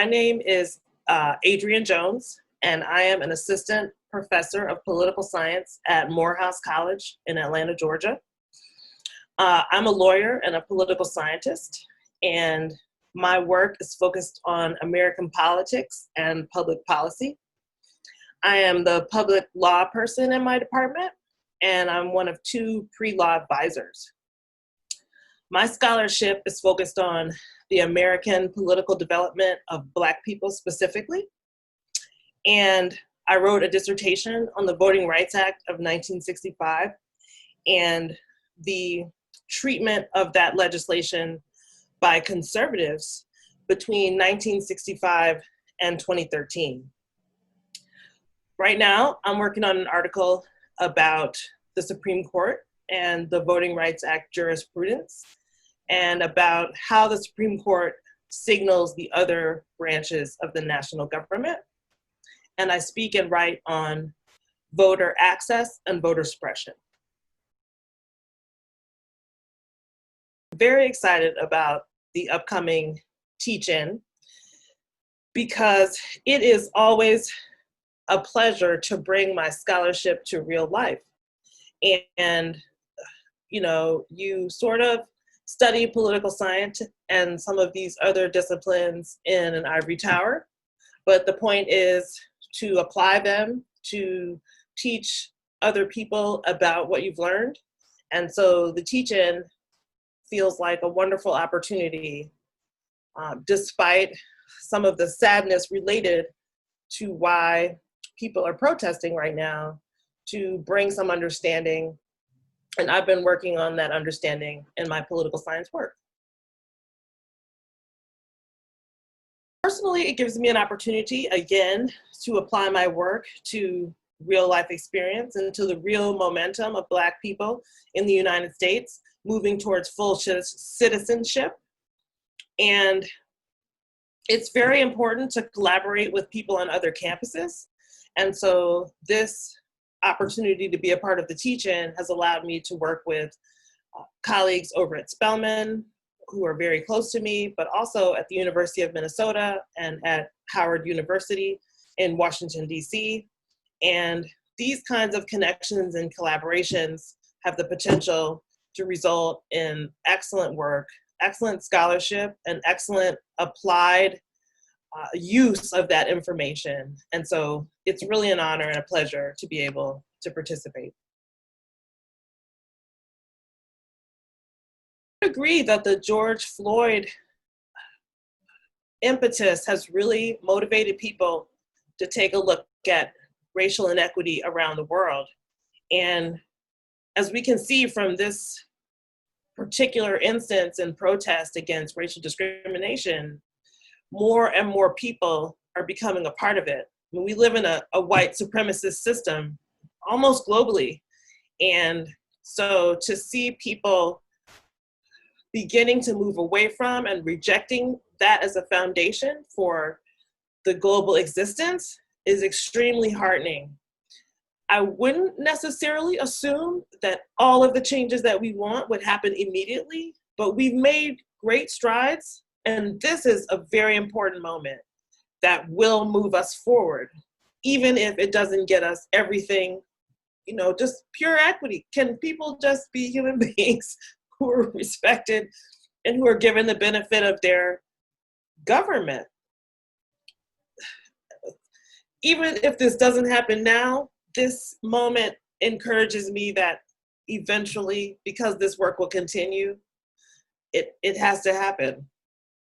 My name is Adrienne Jones, and I am an assistant professor of political science at Morehouse College in Atlanta, Georgia. I'm a lawyer and a political scientist, and my work is focused on American politics and public policy. I am the public law person in my department, and I'm one of 2 pre-law advisors. My scholarship is focused on the American political development of Black people specifically. And I wrote a dissertation on the Voting Rights Act of 1965 and the treatment of that legislation by conservatives between 1965 and 2013. Right now, I'm working on an article about the Supreme Court and the Voting Rights Act jurisprudence, and about how the Supreme Court signals the other branches of the national government. And I speak and write on voter access and voter suppression. Very excited about the upcoming Teachin because it is always a pleasure to bring my scholarship to real life. And you sort of study political science and some of these other disciplines in an ivory tower, but the point is to apply them, to teach other people about what you've learned. And so the Teachin feels like a wonderful opportunity, despite some of the sadness related to why people are protesting right now, to bring some understanding. And I've been working on that understanding in my political science work. Personally, it gives me an opportunity, again, to apply my work to real life experience and to the real momentum of Black people in the United States moving towards full citizenship. And it's very important to collaborate with people on other campuses. And so this opportunity to be a part of the Teachin has allowed me to work with colleagues over at Spelman, who are very close to me, but also at the University of Minnesota and at Howard University in Washington, DC. And these kinds of connections and collaborations have the potential to result in excellent work, excellent scholarship, and excellent applied use of that information. And so it's really an honor and a pleasure to be able to participate. I agree that the George Floyd impetus has really motivated people to take a look at racial inequity around the world. And as we can see from this particular instance in protest against racial discrimination, more and more people are becoming a part of it. I mean, we live in a white supremacist system almost globally. And so to see people beginning to move away from and rejecting that as a foundation for the global existence is extremely heartening. I wouldn't necessarily assume that all of the changes that we want would happen immediately, but we've made great strides. And this is a very important moment that will move us forward, even if it doesn't get us everything, just pure equity. Can people just be human beings who are respected and who are given the benefit of their government? Even if this doesn't happen now, this moment encourages me that eventually, because this work will continue, it has to happen.